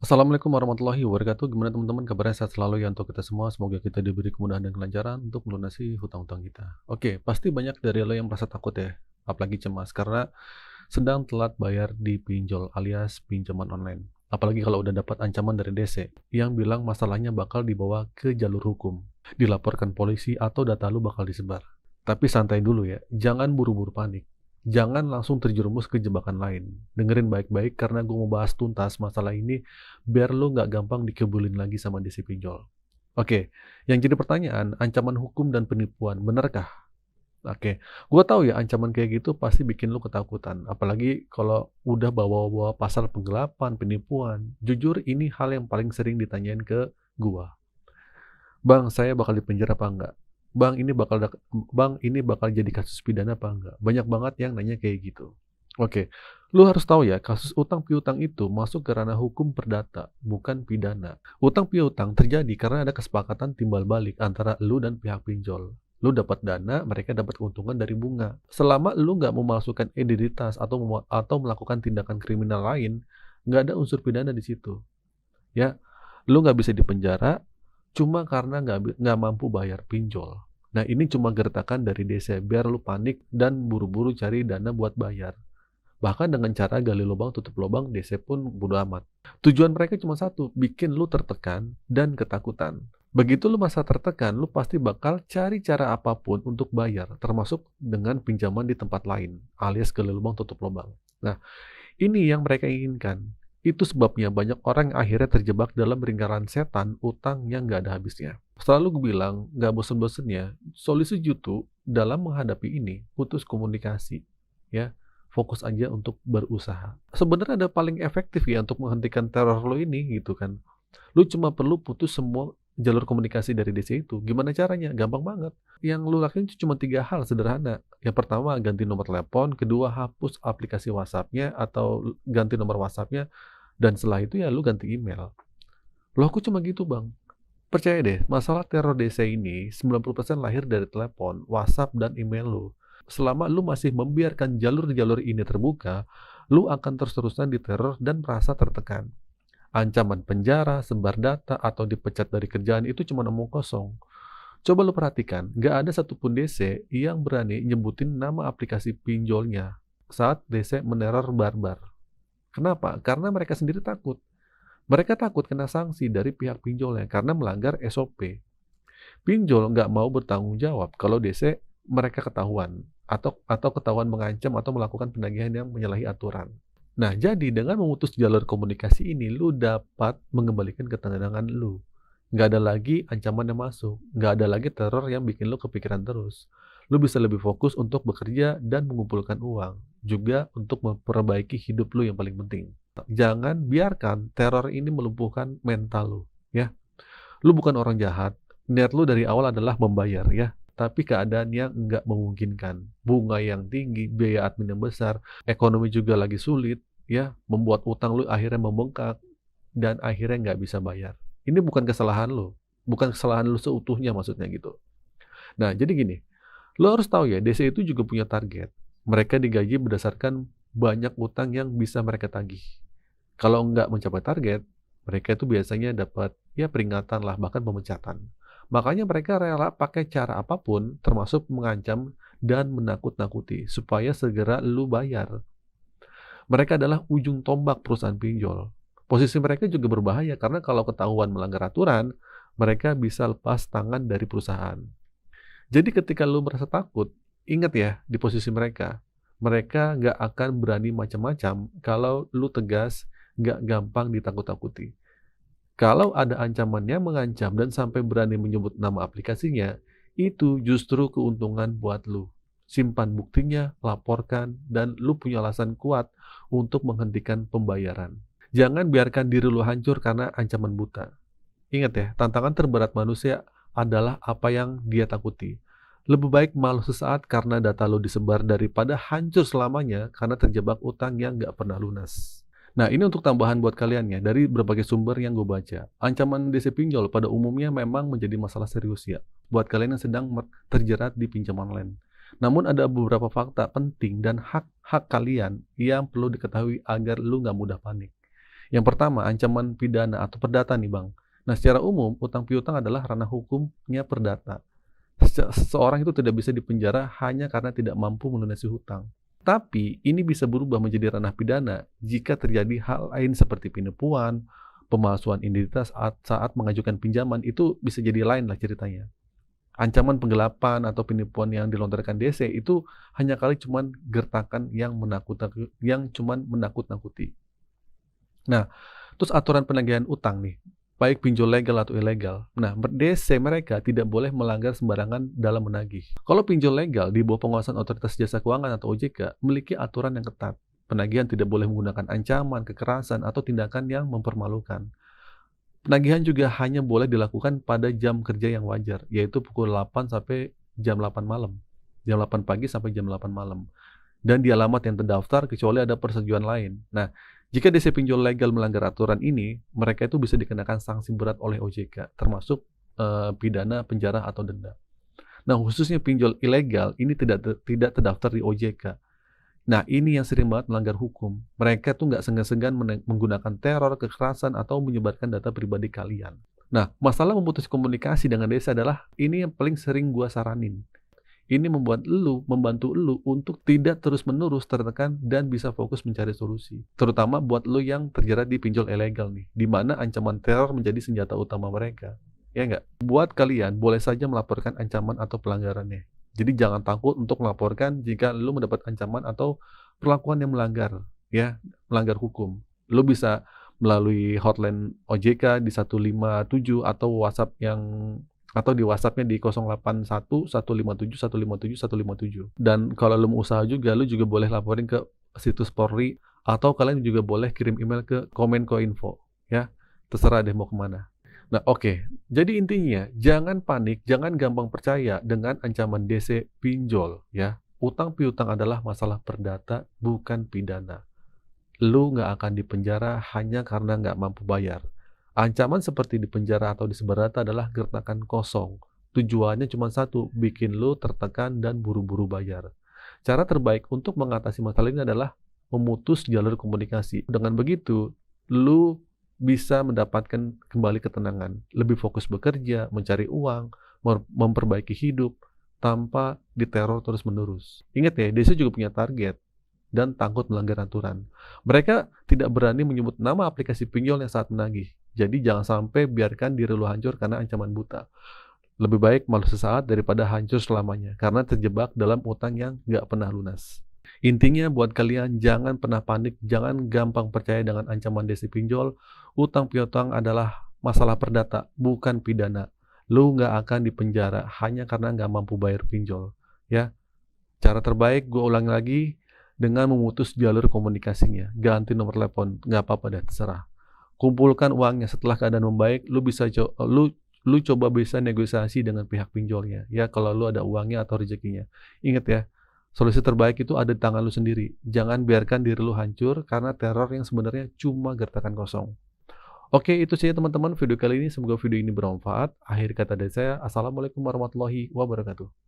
Assalamualaikum warahmatullahi wabarakatuh. Gimana teman-teman kabarnya sehat selalu ya untuk kita semua. Semoga kita diberi kemudahan dan kelancaran untuk melunasi hutang-hutang kita. Oke, pasti banyak dari lo yang merasa takut ya, apalagi cemas karena sedang telat bayar di pinjol alias pinjaman online. Apalagi kalau udah dapat ancaman dari DC yang bilang masalahnya bakal dibawa ke jalur hukum, dilaporkan polisi atau data lu bakal disebar. Tapi santai dulu ya, jangan buru-buru panik. Jangan langsung terjerumus ke jebakan lain. Dengerin baik-baik karena gue mau bahas tuntas masalah ini biar lo nggak gampang dikebulin lagi sama DC pinjol. Oke, yang jadi pertanyaan, ancaman hukum dan penipuan, benarkah? Oke, gue tahu ya ancaman kayak gitu pasti bikin lo ketakutan. Apalagi kalau udah bawa-bawa pasal penggelapan, penipuan. Jujur ini hal yang paling sering ditanyain ke gue. Bang, saya bakal dipenjara apa enggak? Bang, ini bakal jadi kasus pidana apa enggak? Banyak banget yang nanya kayak gitu. Oke, lu harus tahu ya, kasus utang piutang itu masuk ke ranah hukum perdata, bukan pidana. Utang piutang terjadi karena ada kesepakatan timbal balik antara lu dan pihak pinjol. Lu dapat dana, mereka dapat keuntungan dari bunga. Selama lu nggak memasukkan identitas atau melakukan tindakan kriminal lain, nggak ada unsur pidana di situ. Ya, lu nggak bisa dipenjara cuma karena nggak mampu bayar pinjol. Nah, ini cuma gertakan dari desa biar lu panik dan buru-buru cari dana buat bayar. Bahkan dengan cara gali lubang tutup lubang, DC pun bodo amat. Tujuan mereka cuma satu, bikin lu tertekan dan ketakutan. Begitu lu masa tertekan, lu pasti bakal cari cara apapun untuk bayar, termasuk dengan pinjaman di tempat lain, alias gali lubang tutup lubang. Nah, ini yang mereka inginkan. Itu sebabnya banyak orang yang akhirnya terjebak dalam lingkaran setan utang yang gak ada habisnya. Selalu gue bilang, gak bosen-bosennya, solusi jitu dalam menghadapi ini, putus komunikasi. Ya, fokus aja untuk berusaha. Sebenarnya ada paling efektif ya untuk menghentikan teror lo ini gitu kan. Lu cuma perlu putus semua jalur komunikasi dari DC itu. Gimana caranya? Gampang banget. Yang lu lakuin cuma 3 hal sederhana. Yang pertama, ganti nomor telepon. Kedua, hapus aplikasi WhatsApp-nya atau ganti nomor WhatsApp-nya. Dan setelah itu ya lu ganti email. Loh, aku cuma gitu bang. Percaya deh, masalah teror DC ini 90% lahir dari telepon, WhatsApp, dan email lu. Selama lu masih membiarkan jalur-jalur ini terbuka, lu akan terus-terusan diteror dan merasa tertekan. Ancaman penjara, sebar data, atau dipecat dari kerjaan itu cuma omong kosong. Coba lu perhatikan, gak ada satupun DC yang berani nyebutin nama aplikasi pinjolnya saat DC meneror barbar. Kenapa? Karena mereka sendiri takut. Mereka takut kena sanksi dari pihak pinjolnya karena melanggar SOP. Pinjol nggak mau bertanggung jawab kalau DC mereka ketahuan atau ketahuan mengancam atau melakukan penagihan yang menyalahi aturan. Nah, jadi dengan memutus jalur komunikasi ini, lu dapat mengembalikan ketenangan lu. Nggak ada lagi ancaman yang masuk, nggak ada lagi teror yang bikin lu kepikiran terus. Lu bisa lebih fokus untuk bekerja dan mengumpulkan uang, juga untuk memperbaiki hidup lu yang paling penting. Jangan biarkan teror ini melumpuhkan mental lu, ya. Lu bukan orang jahat, niat lu dari awal adalah membayar, ya. Tapi keadaan yang nggak memungkinkan, bunga yang tinggi, biaya admin yang besar, ekonomi juga lagi sulit, ya, membuat utang lu akhirnya membengkak, dan akhirnya nggak bisa bayar. Ini bukan kesalahan lu, bukan kesalahan lu seutuhnya maksudnya gitu. Nah, jadi gini, lu harus tahu ya, DC itu juga punya target. Mereka digaji berdasarkan banyak utang yang bisa mereka tagih. Kalau nggak mencapai target, mereka itu biasanya dapat ya peringatan lah, bahkan pemecatan. Makanya mereka rela pakai cara apapun, termasuk mengancam dan menakut-nakuti, supaya segera lu bayar. Mereka adalah ujung tombak perusahaan pinjol. Posisi mereka juga berbahaya karena kalau ketahuan melanggar aturan, mereka bisa lepas tangan dari perusahaan. Jadi ketika lu merasa takut, ingat ya di posisi mereka. Mereka nggak akan berani macam-macam kalau lu tegas, nggak gampang ditakut-takuti. Kalau ada ancamannya mengancam dan sampai berani menyebut nama aplikasinya, itu justru keuntungan buat lu. Simpan buktinya, laporkan, dan lu punya alasan kuat untuk menghentikan pembayaran. Jangan biarkan diri lu hancur karena ancaman buta. Ingat ya, tantangan terberat manusia adalah apa yang dia takuti. Lebih baik malu sesaat karena data lo disebar daripada hancur selamanya karena terjebak utang yang nggak pernah lunas. Nah, ini untuk tambahan buat kalian ya, dari berbagai sumber yang gue baca. Ancaman DC pinjol pada umumnya memang menjadi masalah serius ya, buat kalian yang sedang terjerat di pinjaman online. Namun ada beberapa fakta penting dan hak-hak kalian yang perlu diketahui agar lu nggak mudah panik. Yang pertama, ancaman pidana atau perdata nih Bang. Nah, secara umum, utang piutang adalah ranah hukumnya perdata. Seseorang itu tidak bisa dipenjara hanya karena tidak mampu melunasi hutang. Tapi, ini bisa berubah menjadi ranah pidana jika terjadi hal lain seperti penipuan, pemalsuan identitas saat mengajukan pinjaman, itu bisa jadi lain lah ceritanya. Ancaman penggelapan atau penipuan yang dilontarkan DC itu hanya kali cuman gertakan yang menakut-nakuti. Nah, terus aturan penagihan utang nih, baik pinjol legal atau ilegal. Nah, DC mereka tidak boleh melanggar sembarangan dalam menagih. Kalau pinjol legal di bawah pengawasan Otoritas Jasa Keuangan atau OJK memiliki aturan yang ketat. Penagihan tidak boleh menggunakan ancaman, kekerasan, atau tindakan yang mempermalukan. Penagihan juga hanya boleh dilakukan pada jam kerja yang wajar, yaitu pukul 8 sampai jam 8 malam. Jam 8 pagi sampai jam 8 malam. Dan di alamat yang terdaftar kecuali ada persetujuan lain. Nah, jika DC pinjol legal melanggar aturan ini, mereka itu bisa dikenakan sanksi berat oleh OJK, termasuk pidana, penjara, atau denda. Nah, khususnya pinjol ilegal ini tidak terdaftar di OJK. Nah, ini yang sering banget melanggar hukum. Mereka tuh nggak segan-segan menggunakan teror, kekerasan, atau menyebarkan data pribadi kalian. Nah, masalah memutus komunikasi dengan desa adalah ini yang paling sering gua saranin. Ini membantu lu untuk tidak terus-menerus tertekan dan bisa fokus mencari solusi. Terutama buat lu yang terjerat di pinjol ilegal nih, di mana ancaman teror menjadi senjata utama mereka. Ya nggak? Buat kalian, boleh saja melaporkan ancaman atau pelanggarannya. Jadi jangan takut untuk melaporkan jika lu mendapat ancaman atau perlakuan yang melanggar hukum. Lu bisa melalui hotline OJK di 157 atau di WhatsApp-nya di 081 157 157 157. Dan kalau lu mau usaha juga, lu juga boleh laporin ke situs Polri atau kalian juga boleh kirim email ke Kominfo ya. Terserah deh mau kemana. Nah, oke. Jadi intinya, jangan panik, jangan gampang percaya dengan ancaman DC pinjol ya. Utang piutang adalah masalah perdata, bukan pidana. Lu nggak akan dipenjara hanya karena nggak mampu bayar. Ancaman seperti dipenjara atau disebar adalah gertakan kosong. Tujuannya cuma satu, bikin lu tertekan dan buru-buru bayar. Cara terbaik untuk mengatasi masalah ini adalah memutus jalur komunikasi. Dengan begitu, lu bisa mendapatkan kembali ketenangan, lebih fokus bekerja, mencari uang, memperbaiki hidup, tanpa diteror terus-menerus. Ingat ya, desa juga punya target dan takut melanggar aturan. Mereka tidak berani menyebut nama aplikasi pinjol yang saat menagih. Jadi jangan sampai biarkan diri lu hancur karena ancaman buta. Lebih baik malu sesaat daripada hancur selamanya, karena terjebak dalam utang yang nggak pernah lunas. Intinya buat kalian, jangan pernah panik, jangan gampang percaya dengan ancaman DC pinjol. Utang piutang adalah masalah perdata, bukan pidana. Lu nggak akan dipenjara hanya karena nggak mampu bayar pinjol. Ya, cara terbaik, gue ulangi lagi, dengan memutus jalur komunikasinya. Ganti nomor telepon, nggak apa-apa deh, terserah. Kumpulkan uangnya, setelah keadaan membaik, lu coba bisa negosiasi dengan pihak pinjolnya. Ya, kalau lu ada uangnya atau rezekinya. Ingat ya, solusi terbaik itu ada di tangan lu sendiri. Jangan biarkan diri lu hancur karena teror yang sebenarnya cuma gertakan kosong. Oke, itu saja teman-teman video kali ini. Semoga video ini bermanfaat. Akhir kata dari saya, Assalamualaikum warahmatullahi wabarakatuh.